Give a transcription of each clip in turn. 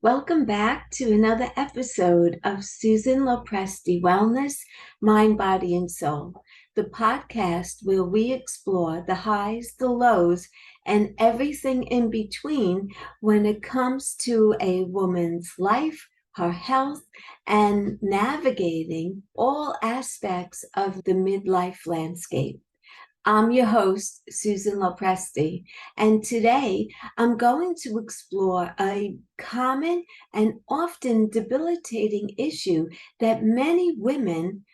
Welcome back to another episode of Susan Lopresti Wellness, Mind, Body, and Soul, the podcast where we explore the highs, the lows, and everything in between when it comes to a woman's life, her health, and navigating all aspects of the midlife landscape. I'm your host, Susan Lopresti, and today I'm going to explore a common and often debilitating issue that many women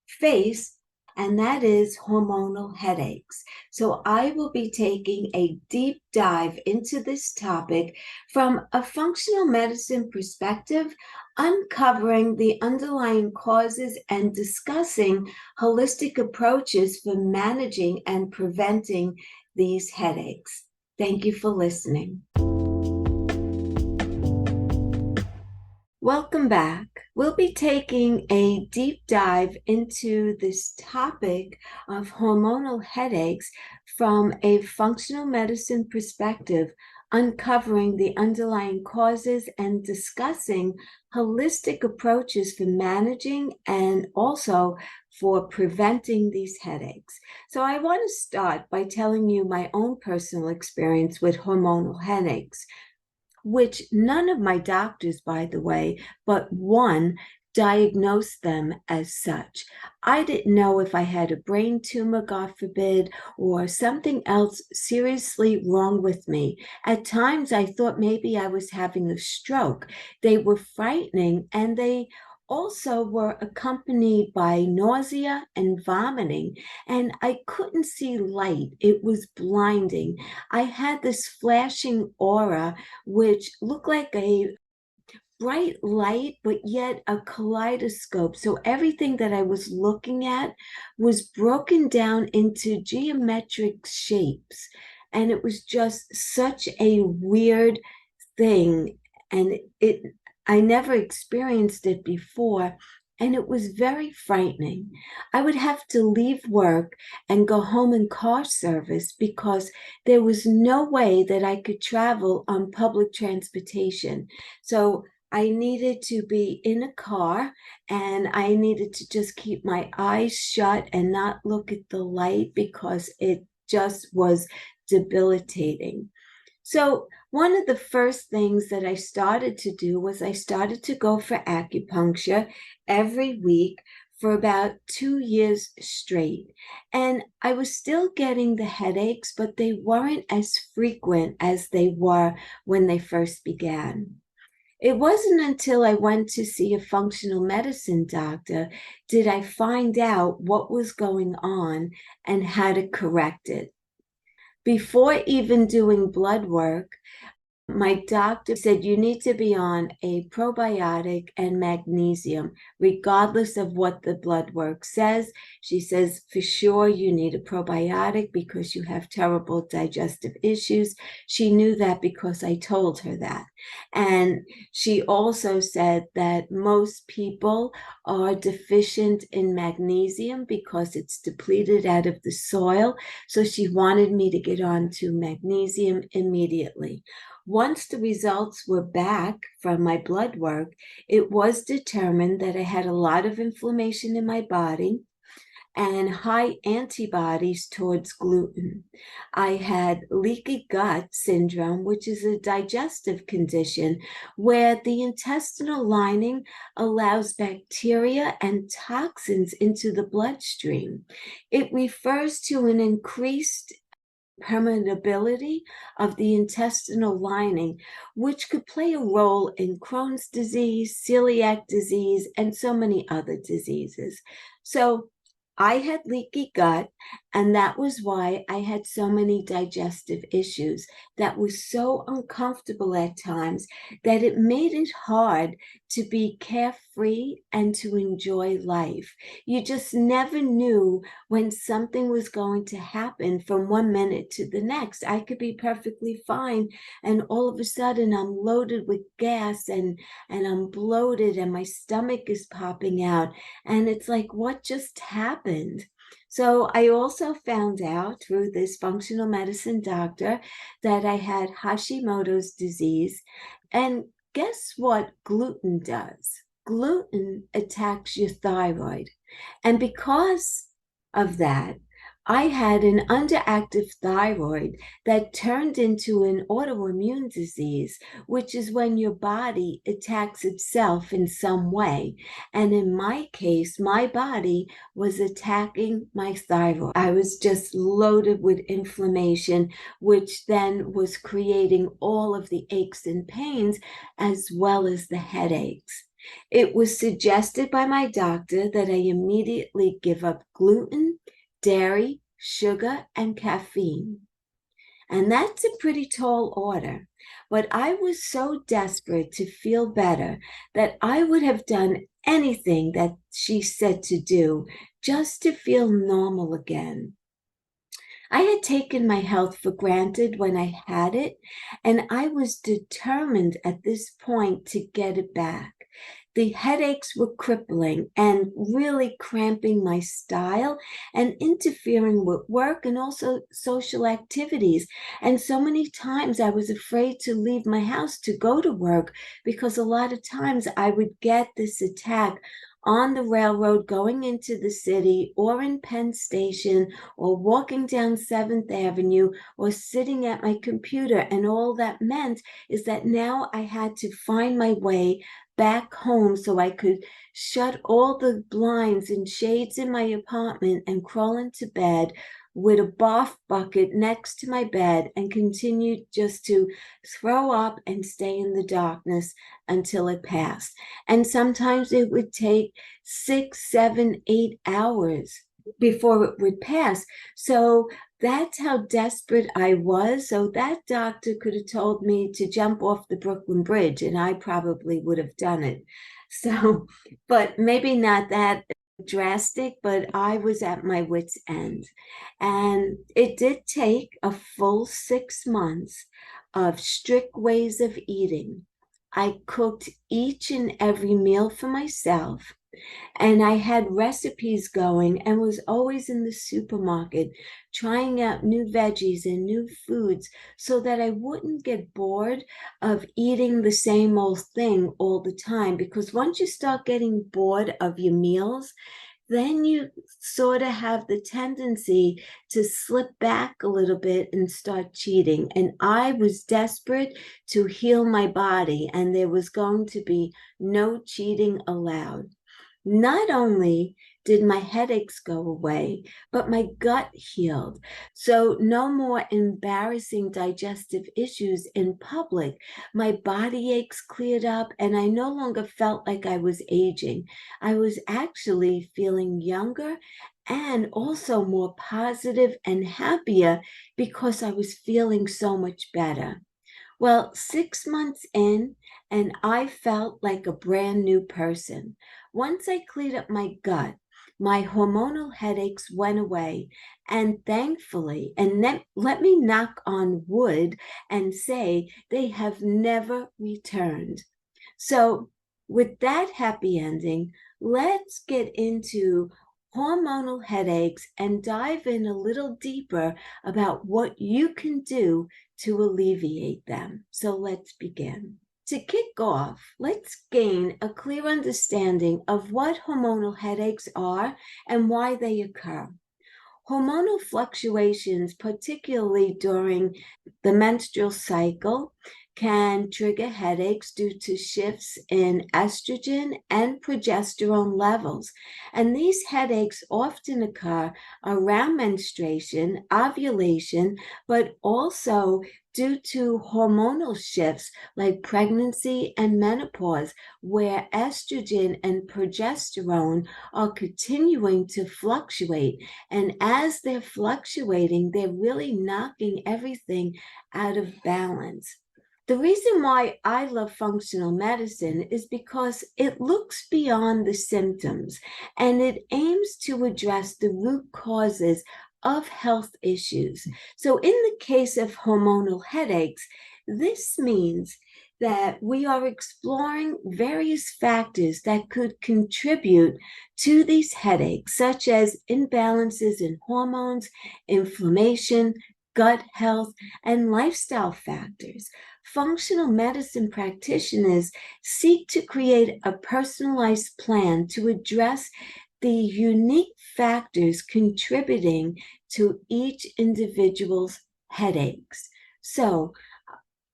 face, and that is hormonal headaches. So I will be taking a deep dive into this topic from a functional medicine perspective, uncovering the underlying causes and discussing holistic approaches for managing and preventing these headaches. Thank you for listening. Welcome back. We'll be taking a deep dive into this topic of hormonal headaches from a functional medicine perspective, uncovering the underlying causes and discussing holistic approaches for managing and also for preventing these headaches. So I want to start by telling you my own personal experience with hormonal headaches, which none of my doctors, by the way, but one diagnosed them as such. I didn't know if I had a brain tumor, God forbid, or something else seriously wrong with me. At times, I thought maybe I was having a stroke. They were frightening, and they also were accompanied by nausea and vomiting, and I couldn't see light. It was blinding. I had this flashing aura, which looked like a bright light, but yet a kaleidoscope. So everything that I was looking at was broken down into geometric shapes. And it was just such a weird thing. And I never experienced it before. And it was very frightening. I would have to leave work and go home in car service because there was no way that I could travel on public transportation. So I needed to be in a car, and I needed to just keep my eyes shut and not look at the light because it just was debilitating. So one of the first things that I started to do was I started to go for acupuncture every week for about 2 years straight. And I was still getting the headaches, but they weren't as frequent as they were when they first began. It wasn't until I went to see a functional medicine doctor did I find out what was going on and how to correct it. Before even doing blood work, my doctor said you need to be on a probiotic and magnesium, regardless of what the blood work says. She says, for sure, you need a probiotic because you have terrible digestive issues. She knew that because I told her that. And she also said that most people are deficient in magnesium because it's depleted out of the soil. So she wanted me to get on to magnesium immediately. Once the results were back from my blood work, it was determined that I had a lot of inflammation in my body and high antibodies towards gluten. I had leaky gut syndrome, which is a digestive condition where the intestinal lining allows bacteria and toxins into the bloodstream. It refers to an increased permeability of the intestinal lining, which could play a role in Crohn's disease, celiac disease, and so many other diseases. So I had leaky gut, and that was why I had so many digestive issues. That was so uncomfortable at times that it made it hard to be carefree and to enjoy life. You just never knew when something was going to happen from one minute to the next. I could be perfectly fine, and all of a sudden I'm loaded with gas and I'm bloated and my stomach is popping out. And it's like, what just happened? So I also found out through this functional medicine doctor that I had Hashimoto's disease. And guess what gluten does? Gluten attacks your thyroid. And because of that, I had an underactive thyroid that turned into an autoimmune disease, which is when your body attacks itself in some way. And in my case, my body was attacking my thyroid. I was just loaded with inflammation, which then was creating all of the aches and pains as well as the headaches. It was suggested by my doctor that I immediately give up gluten, dairy, sugar, and caffeine. And that's a pretty tall order. But I was so desperate to feel better that I would have done anything that she said to do just to feel normal again. I had taken my health for granted when I had it, and I was determined at this point to get it back. The headaches were crippling and really cramping my style and interfering with work and also social activities. And so many times I was afraid to leave my house to go to work because a lot of times I would get this attack on the railroad going into the city or in Penn Station or walking down 7th Avenue or sitting at my computer. And all that meant is that now I had to find my way back home so I could shut all the blinds and shades in my apartment and crawl into bed with a bath bucket next to my bed and continue just to throw up and stay in the darkness until it passed. And sometimes it would take 6, 7, 8 hours before it would pass. So that's how desperate I was. So that doctor could have told me to jump off the Brooklyn Bridge, and I probably would have done it. So, but maybe not that drastic, but I was at my wit's end. And it did take a full 6 months of strict ways of eating. I cooked each and every meal for myself. And I had recipes going and was always in the supermarket trying out new veggies and new foods so that I wouldn't get bored of eating the same old thing all the time. Because once you start getting bored of your meals, then you sort of have the tendency to slip back a little bit and start cheating. And I was desperate to heal my body, and there was going to be no cheating allowed. Not only did my headaches go away, but my gut healed. So no more embarrassing digestive issues in public. My body aches cleared up, and I no longer felt like I was aging. I was actually feeling younger and also more positive and happier because I was feeling so much better. Well, 6 months in, and I felt like a brand new person. Once I cleared up my gut, my hormonal headaches went away. And thankfully, and let me knock on wood and say they have never returned. So, with that happy ending, let's get into hormonal headaches and dive in a little deeper about what you can do to alleviate them. So let's begin. To kick off, let's gain a clear understanding of what hormonal headaches are and why they occur. Hormonal fluctuations, particularly during the menstrual cycle, can trigger headaches due to shifts in estrogen and progesterone levels. And these headaches often occur around menstruation, ovulation, but also due to hormonal shifts like pregnancy and menopause, where estrogen and progesterone are continuing to fluctuate. And as they're fluctuating, they're really knocking everything out of balance. The reason why I love functional medicine is because it looks beyond the symptoms and it aims to address the root causes of health issues. So in the case of hormonal headaches, this means that we are exploring various factors that could contribute to these headaches, such as imbalances in hormones, inflammation, gut health, and lifestyle factors. Functional medicine practitioners seek to create a personalized plan to address the unique factors contributing to each individual's headaches. So,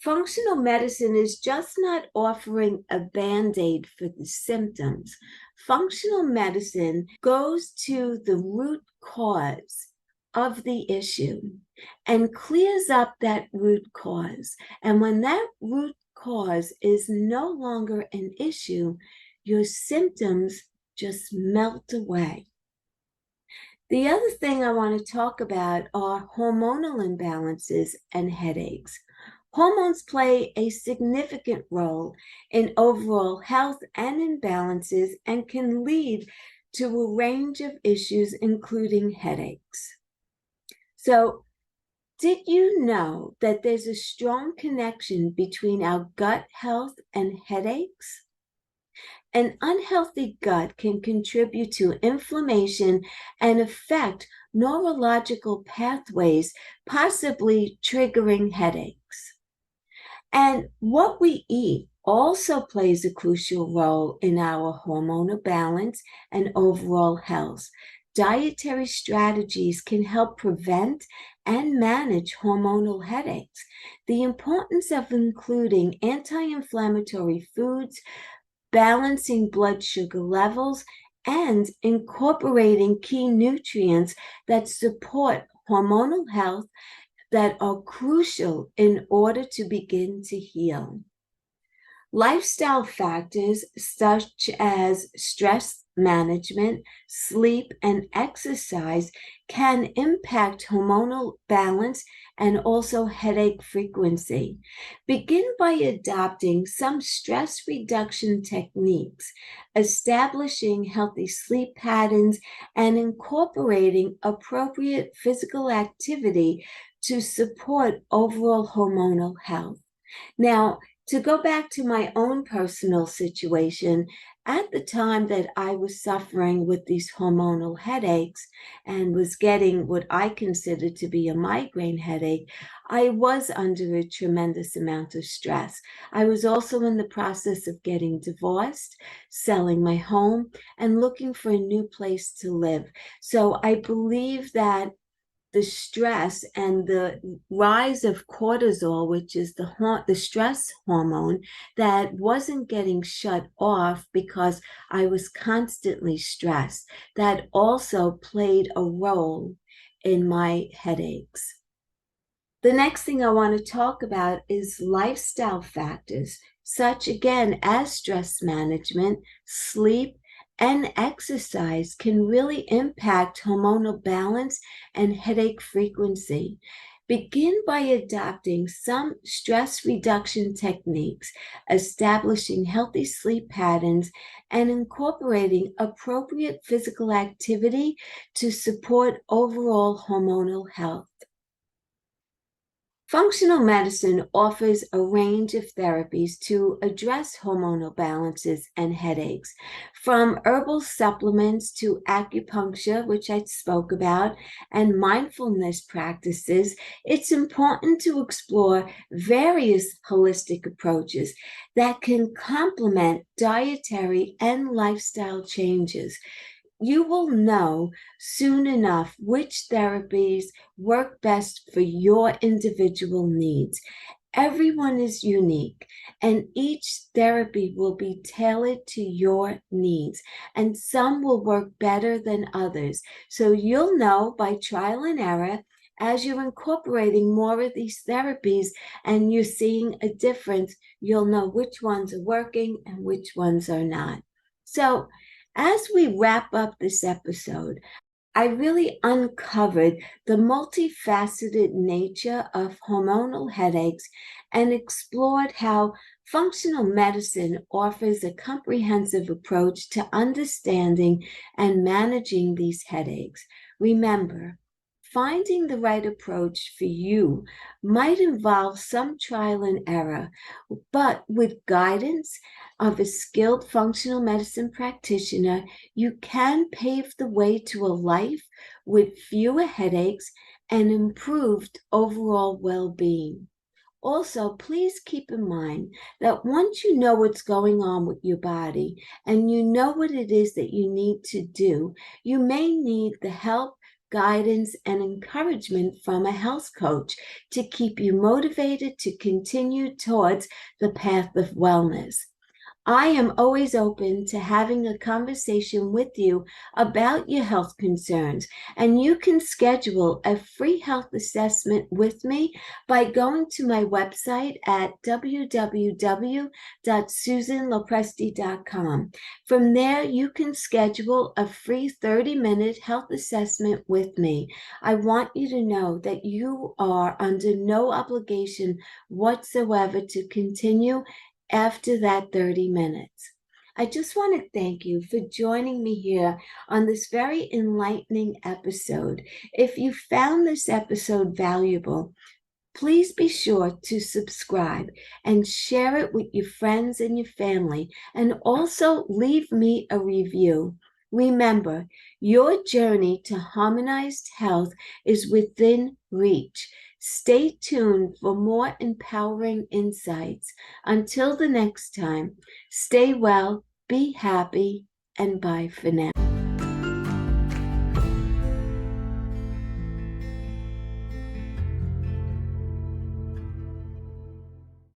functional medicine is just not offering a band-aid for the symptoms. Functional medicine goes to the root cause of the issue and clears up that root cause. And when that root cause is no longer an issue, your symptoms just melt away. The other thing I want to talk about are hormonal imbalances and headaches. Hormones play a significant role in overall health and imbalances and can lead to a range of issues, including headaches. So, did you know that there's a strong connection between our gut health and headaches? An unhealthy gut can contribute to inflammation and affect neurological pathways, possibly triggering headaches. And what we eat also plays a crucial role in our hormonal balance and overall health. Dietary strategies can help prevent and manage hormonal headaches. The importance of including anti-inflammatory foods, balancing blood sugar levels, and incorporating key nutrients that support hormonal health that are crucial in order to begin to heal. Lifestyle factors such as stress management, sleep, and exercise can impact hormonal balance and also headache frequency. Begin by adopting some stress reduction techniques, establishing healthy sleep patterns, and incorporating appropriate physical activity to support overall hormonal health. Now, to go back to my own personal situation, at the time that I was suffering with these hormonal headaches and was getting what I considered to be a migraine headache, I was under a tremendous amount of stress. I was also in the process of getting divorced, selling my home, and looking for a new place to live. So I believe that the stress and the rise of cortisol, which is the stress hormone, that wasn't getting shut off because I was constantly stressed, that also played a role in my headaches. The next thing I want to talk about is lifestyle factors, such again as stress management, sleep, and exercise can really impact hormonal balance and headache frequency. Begin by adopting some stress reduction techniques, establishing healthy sleep patterns, and incorporating appropriate physical activity to support overall hormonal health. Functional medicine offers a range of therapies to address hormonal balances and headaches, from herbal supplements to acupuncture, which I spoke about, and mindfulness practices. It's important to explore various holistic approaches that can complement dietary and lifestyle changes. You will know soon enough which therapies work best for your individual needs. Everyone is unique, and each therapy will be tailored to your needs, and some will work better than others. So you'll know by trial and error as you're incorporating more of these therapies and you're seeing a difference, you'll know which ones are working and which ones are not. So, as we wrap up this episode, I really uncovered the multifaceted nature of hormonal headaches and explored how functional medicine offers a comprehensive approach to understanding and managing these headaches. Remember, finding the right approach for you might involve some trial and error, but with guidance of a skilled functional medicine practitioner, you can pave the way to a life with fewer headaches and improved overall well-being. Also, please keep in mind that once you know what's going on with your body and you know what it is that you need to do, you may need the help, guidance, and encouragement from a health coach to keep you motivated to continue towards the path of wellness. I am always open to having a conversation with you about your health concerns, and you can schedule a free health assessment with me by going to my website at www.susanlopresti.com. From there, you can schedule a free 30-minute health assessment with me. I want you to know that you are under no obligation whatsoever to continue after that 30 minutes. I just want to thank you for joining me here on this very enlightening episode. If you found this episode valuable, please be sure to subscribe and share it with your friends and your family, and also leave me a review. Remember, your journey to harmonized health is within reach. Stay tuned for more empowering insights. Until the next time, stay well, be happy, and bye for now.